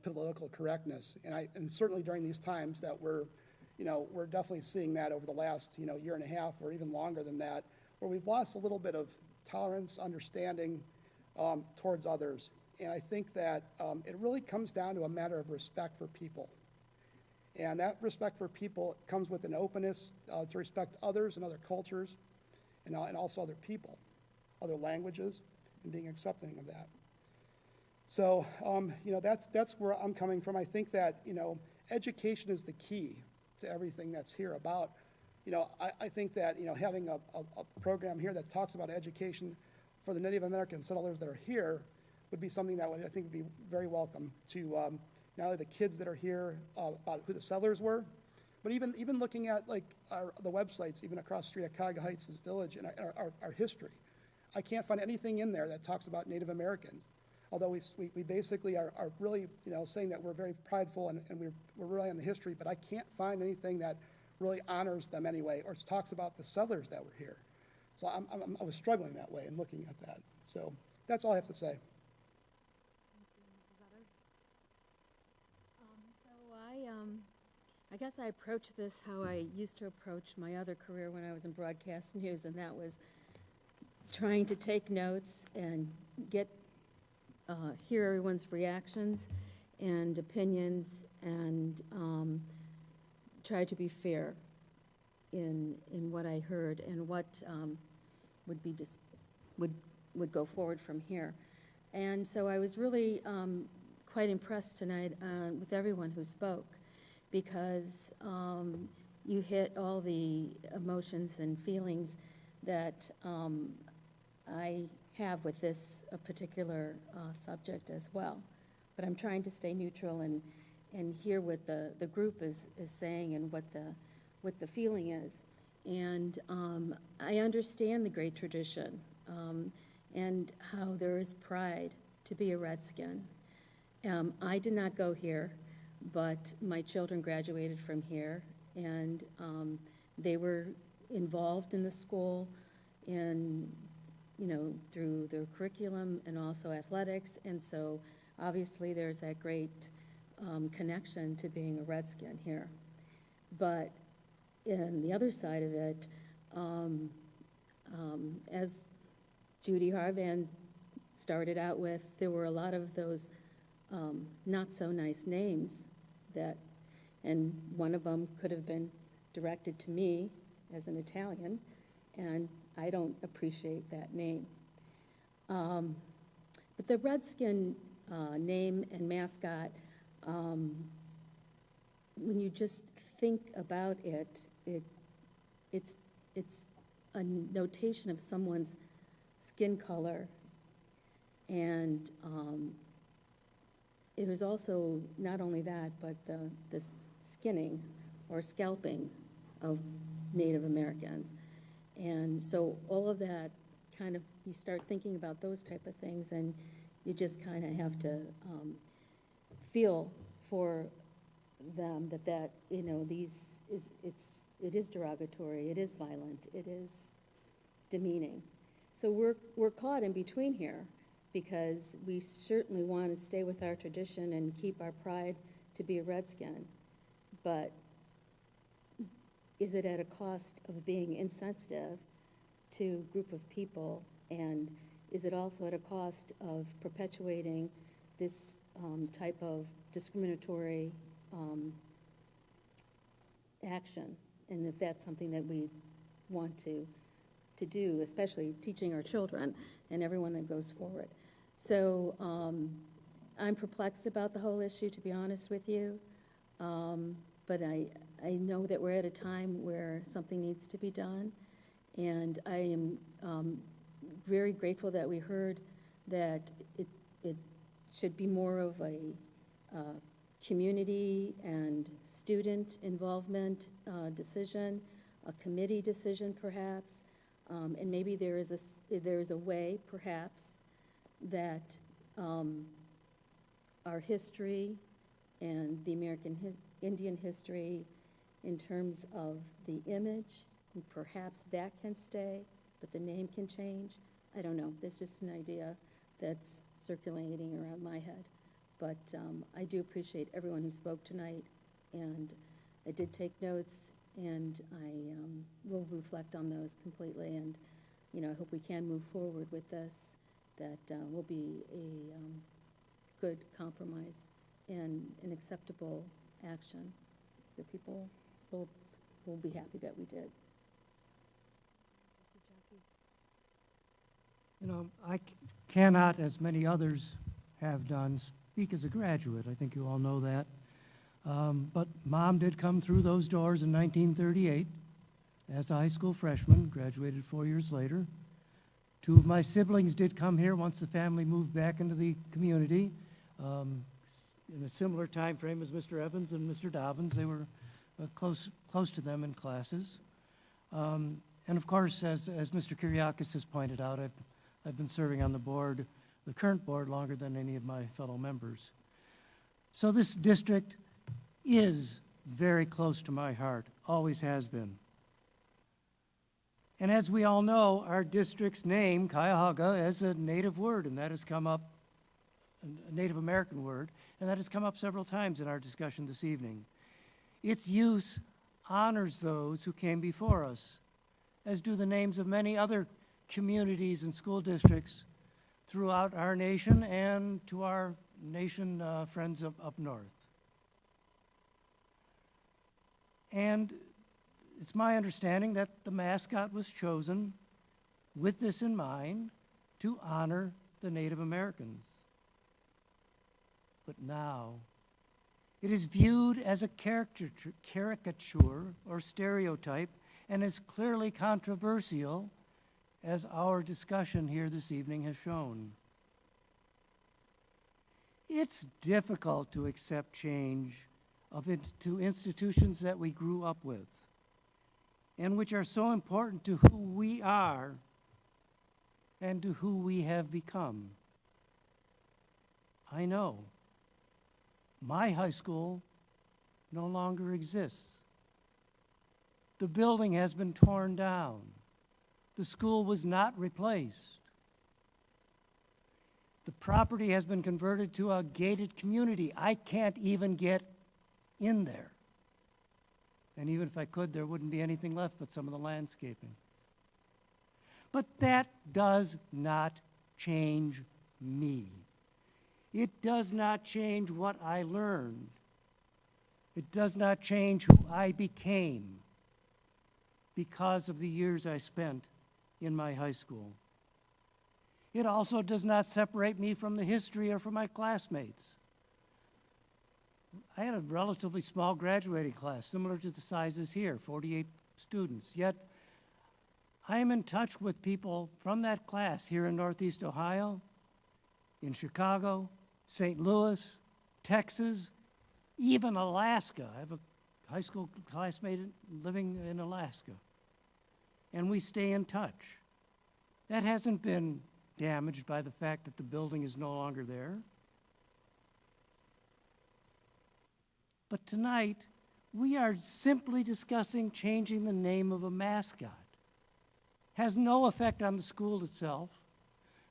political correctness. And certainly during these times that we're definitely seeing that over the last year and a half or even longer than that, where we've lost a little bit of tolerance, understanding towards others. And I think that it really comes down to a matter of respect for people. And that respect for people comes with an openness to respect others and other cultures and also other people, other languages, and being accepting of that. So, you know, that's where I'm coming from. I think that, you know, education is the key to everything that's here about. You know, I think that, you know, having a program here that talks about education for the Native American settlers that are here would be something that I think would be very welcome to not only the kids that are here, about who the settlers were, but even looking at like the websites, even across the street at Cuyahoga Heights' village and our history. I can't find anything in there that talks about Native Americans. Although we basically are really, you know, saying that we're very prideful and we're really on the history, but I can't find anything that really honors them anyway, or talks about the settlers that were here. So I was struggling that way and looking at that. So that's all I have to say. I guess I approach this how I used to approach my other career when I was in broadcast news, and that was trying to take notes and hear everyone's reactions and opinions, and try to be fair in what I heard and what would go forward from here. And so I was really quite impressed tonight with everyone who spoke, because you hit all the emotions and feelings that I have with this particular subject as well. But I'm trying to stay neutral and hear what the group is saying and what the feeling is. And I understand the great tradition and how there is pride to be a Redskin. I did not go here, but my children graduated from here, and they were involved in the school in, you know, through their curriculum and also athletics, and so obviously there's that great connection to being a Redskin here. But in the other side of it, as Judy Harvan started out with, there were a lot of those not so nice names that, and one of them could have been directed to me as an Italian, and I don't appreciate that name. But the Redskin name and mascot, when you just think about it, it's a notation of someone's skin color, and it was also not only that, but the skinning or scalping of Native Americans. And so all of that kind of, you start thinking about those type of things, and you just kind of have to feel for them that you know, it is derogatory, it is violent, it is demeaning. So we're caught in between here, because we certainly want to stay with our tradition and keep our pride to be a Redskin, but is it at a cost of being insensitive to a group of people, and is it also at a cost of perpetuating this type of discriminatory action? And if that's something that we want to do, especially teaching our children and everyone that goes forward. So I'm perplexed about the whole issue, to be honest with you. But I know that we're at a time where something needs to be done. And I am very grateful that we heard that it should be more of a community and student involvement decision, a committee decision perhaps. And maybe there is a way perhaps that our history and the American Indian history in terms of the image, and perhaps that can stay, but the name can change. I don't know. That's just an idea that's circulating around my head. But I do appreciate everyone who spoke tonight, and I did take notes, and I will reflect on those completely. And, you know, I hope we can move forward with this. That will be a good compromise and an acceptable action that people will be happy that we did. You know, I cannot, as many others, have done speak as a graduate. I think you all know that. But Mom did come through those doors in 1938 as a high school freshman, graduated 4 years later. Two of my siblings did come here once the family moved back into the community. In a similar time frame as Mr. Evans and Mr. Dobbins, they were close to them in classes. And of course, as Mr. Kyriakis has pointed out, I've been serving on the board, the current board, longer than any of my fellow members. So this district is very close to my heart, always has been. And as we all know, our district's name, Cuyahoga, is a native word, and that has come up, a Native American word, and that has come up several times in our discussion this evening. Its use honors those who came before us, as do the names of many other communities and school districts throughout our nation and to our nation friends up north. And it's my understanding that the mascot was chosen with this in mind to honor the Native Americans. But now, it is viewed as a caricature or stereotype and is clearly controversial, as our discussion here this evening has shown. It's difficult to accept change to institutions that we grew up with and which are so important to who we are and to who we have become. I know my high school no longer exists. The building has been torn down. The school was not replaced. The property has been converted to a gated community. I can't even get in there. And even if I could, there wouldn't be anything left but some of the landscaping. But that does not change me. It does not change what I learned. It does not change who I became because of the years I spent in my high school. It also does not separate me from the history or from my classmates. I had a relatively small graduating class, similar to the sizes here, 48 students. Yet, I am in touch with people from that class here in Northeast Ohio, in Chicago, St. Louis, Texas, even Alaska. I have a high school classmate living in Alaska. And we stay in touch. That hasn't been damaged by the fact that the building is no longer there. But tonight, we are simply discussing changing the name of a mascot. Has no effect on the school itself,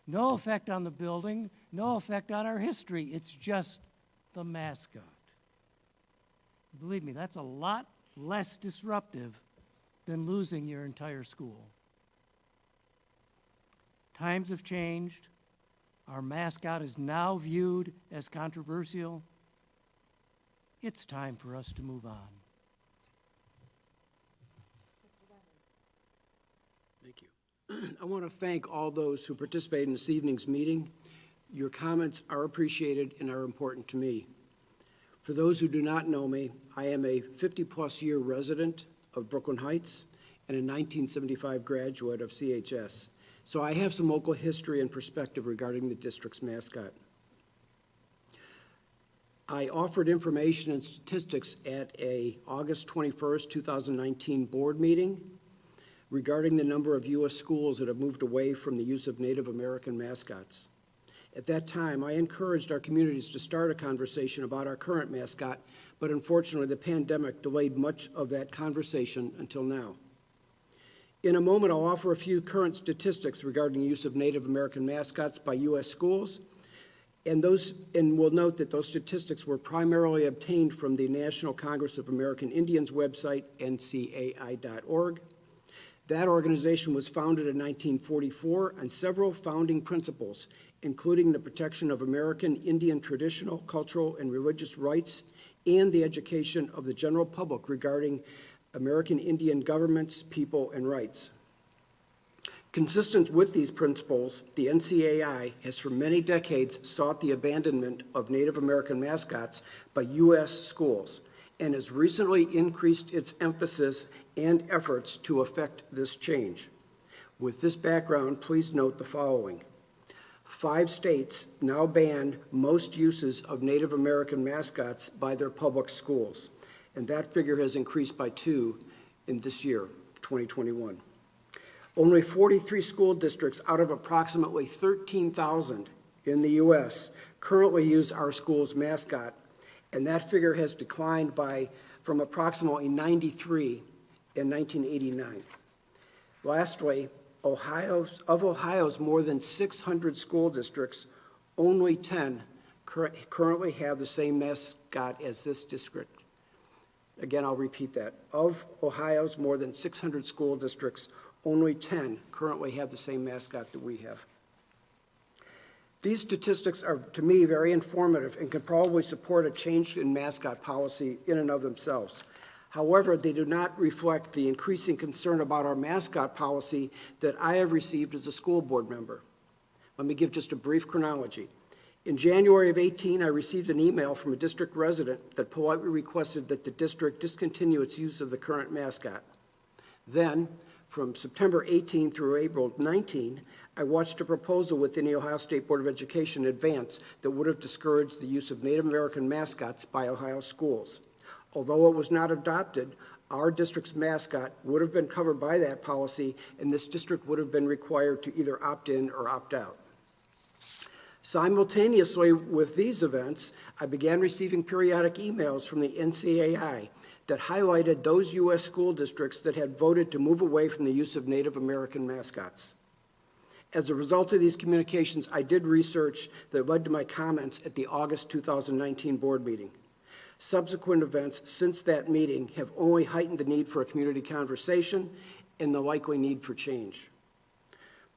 no effect on the building, no effect on our history. It's just the mascot. Believe me, that's a lot less disruptive than losing your entire school. Times have changed. Our mascot is now viewed as controversial. It's time for us to move on. Thank you. I want to thank all those who participated in this evening's meeting. Your comments are appreciated and are important to me. For those who do not know me, I am a 50-plus year resident of Brooklyn Heights and a 1975 graduate of CHS. So I have some local history and perspective regarding the district's mascot. I offered information and statistics at a August 21st, 2019 board meeting regarding the number of U.S. schools that have moved away from the use of Native American mascots. At that time, I encouraged our communities to start a conversation about our current mascot, but unfortunately the pandemic delayed much of that conversation until now. In a moment, I'll offer a few current statistics regarding the use of Native American mascots by U.S. schools, and we'll note that those statistics were primarily obtained from the National Congress of American Indians website, ncai.org. That organization was founded in 1944 on several founding principles, including the protection of American Indian traditional, cultural, and religious rights, and the education of the general public regarding American Indian governments, people, and rights. Consistent with these principles, the NCAI has for many decades sought the abandonment of Native American mascots by U.S. schools and has recently increased its emphasis and efforts to effect this change. With this background, please note the following. 5 states now ban most uses of Native American mascots by their public schools, and that figure has increased by 2 in this year, 2021. Only 43 school districts out of approximately 13,000 in the U.S. currently use our school's mascot, and that figure has declined from approximately 93 in 1989. Lastly, of Ohio's more than 600 school districts, only 10 currently have the same mascot as this district. Again, I'll repeat that. Of Ohio's more than 600 school districts, only 10 currently have the same mascot that we have. These statistics are, to me, very informative and can probably support a change in mascot policy in and of themselves. However, they do not reflect the increasing concern about our mascot policy that I have received as a school board member. Let me give just a brief chronology. In January of 18, I received an email from a district resident that politely requested that the district discontinue its use of the current mascot. Then, from September 18 through April 19, I watched a proposal within the Ohio State Board of Education advance that would have discouraged the use of Native American mascots by Ohio schools. Although it was not adopted, our district's mascot would have been covered by that policy, and this district would have been required to either opt in or opt out. Simultaneously with these events, I began receiving periodic emails from the NCAI that highlighted those U.S. school districts that had voted to move away from the use of Native American mascots. As a result of these communications, I did research that led to my comments at the August 2019 board meeting. Subsequent events since that meeting have only heightened the need for a community conversation and the likely need for change.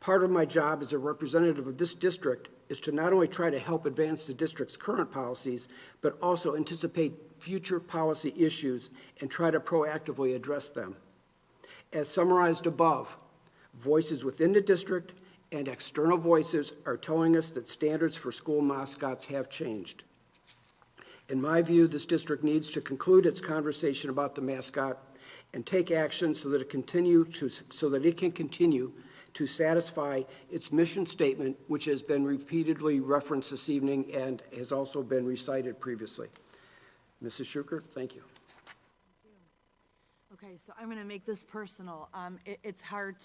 Part of my job as a representative of this district is to not only try to help advance the district's current policies, but also anticipate future policy issues and try to proactively address them. As summarized above, voices within the district and external voices are telling us that standards for school mascots have changed. In my view, this district needs to conclude its conversation about the mascot and take action so that it can continue to satisfy its mission statement, which has been repeatedly referenced this evening and has also been recited previously. Mrs. Schuker, thank you. Okay, so I'm going to make this personal. It's hard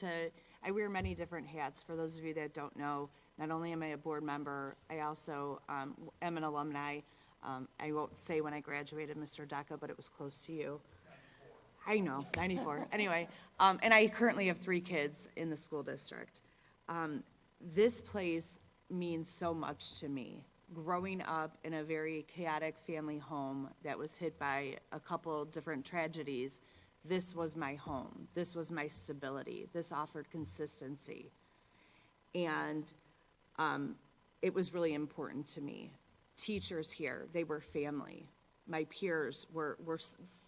I wear many different hats. For those of you that don't know, not only am I a board member, I also am an alumni. I won't say when I graduated, Mr. Deca, but it was close to you. 94. I know, 94. Anyway, and I currently have 3 kids in the school district. This place means so much to me. Growing up in a very chaotic family home that was hit by a couple different tragedies, this was my home. This was my stability. This offered consistency. And it was really important to me. Teachers here, they were family. My peers were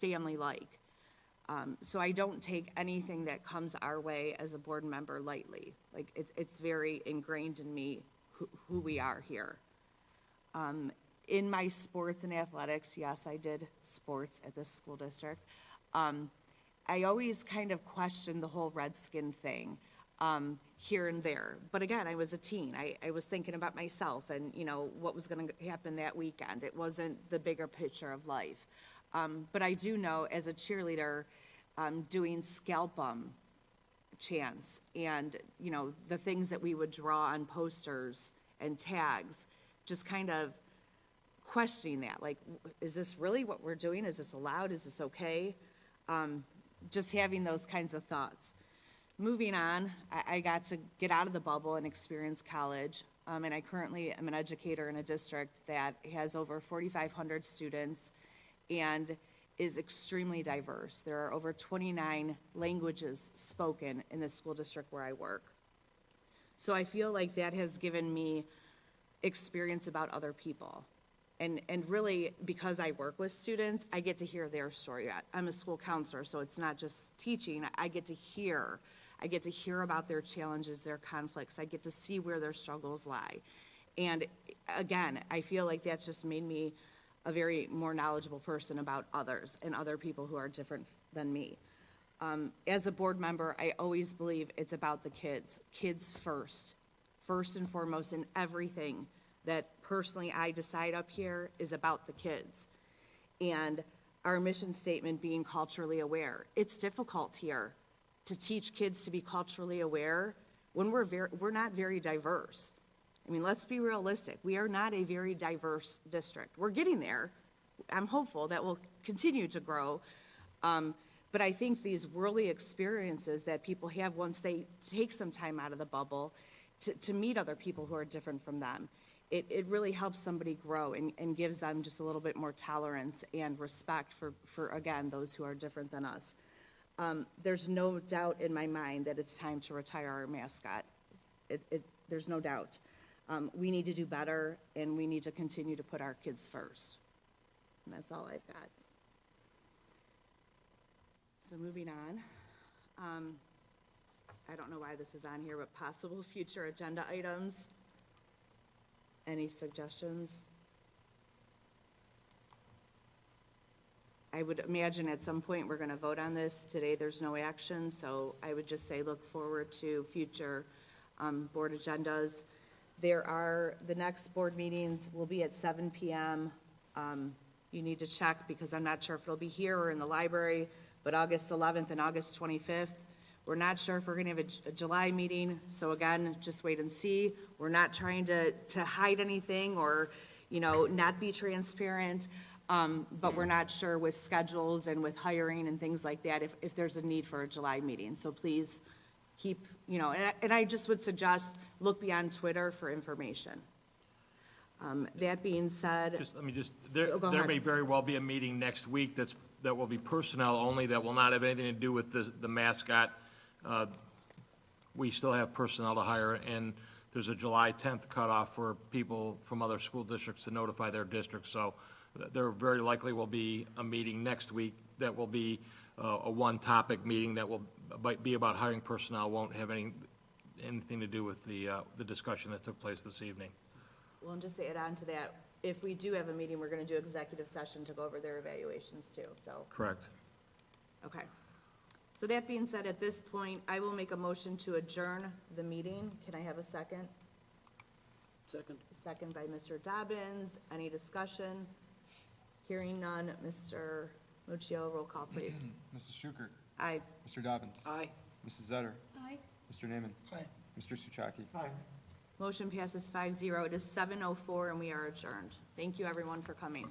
family-like. So I don't take anything that comes our way as a board member lightly. Like, it's very ingrained in me who we are here. In my sports and athletics, yes, I did sports at this school district. I always kind of questioned the whole Redskin thing here and there. But again, I was a teen. I was thinking about myself and, what was going to happen that weekend. It wasn't the bigger picture of life. But I do know as a cheerleader, doing scalp chants and, the things that we would draw on posters and tags, just kind of questioning that. Like, is this really what we're doing? Is this allowed? Is this okay? Just having those kinds of thoughts. Moving on, I got to get out of the bubble and experience college. And I currently am an educator in a district that has over 4,500 students and is extremely diverse. There are over 29 languages spoken in the school district where I work. So I feel like that has given me experience about other people. And really, because I work with students, I get to hear their story. I'm a school counselor, so it's not just teaching. I get to hear I get to hear about their challenges, their conflicts. I get to see where their struggles lie. And again, I feel like that's just made me a very more knowledgeable person about others and other people who are different than me. As a board member, I always believe it's about the kids first and foremost, in everything that personally I decide up here is about the kids. And our mission statement being culturally aware. It's difficult here to teach kids to be culturally aware when we're not very diverse. I mean, let's be realistic. We are not a very diverse district. We're getting there. I'm hopeful that we'll continue to grow. But I think these worldly experiences that people have once they take some time out of the bubble to meet other people who are different from them, it really helps somebody grow and gives them just a little bit more tolerance and respect for again, those who are different than us. There's no doubt in my mind that it's time to retire our mascot. There's no doubt. We need to do better, and we need to continue to put our kids first. And that's all I've got. So moving on. I don't know why this is on here, but possible future agenda items. Any suggestions? I would imagine at some point we're going to vote on this. Today there's no action, so I would just say look forward to future board agendas. The next board meetings will be at 7 p.m. You need to check because I'm not sure if it'll be here or in the library, but August 11th and August 25th. We're not sure if we're going to have a July meeting, so again, just wait and see. We're not trying to hide anything or, not be transparent, but we're not sure with schedules and with hiring and things like that if there's a need for a July meeting. So please keep, and I just would suggest look beyond Twitter for information. That being said. There ahead. may very well be a meeting next week that will be personnel only, that will not have anything to do with the mascot. We still have personnel to hire, and there's a July 10th cutoff for people from other school districts to notify their districts. So there very likely will be a meeting next week that will be a one-topic meeting that will be about hiring personnel, won't have anything to do with the discussion that took place this evening. Well, and just to add on to that, if we do have a meeting, we're going to do executive session to go over their evaluations too, so. Correct. Okay. So that being said, at this point, I will make a motion to adjourn the meeting. Can I have a second? Second. Second by Mr. Dobbins. Any discussion? Hearing none. Mr. Muccio, roll call, please. Mrs. Schukert. Aye. Mr. Dobbins. Aye. Mrs. Zetter. Aye. Mr. Naaman. Aye. Mr. Suchaki. Aye. Motion passes 5-0. It is 7:04 and we are adjourned. Thank you, everyone, for coming.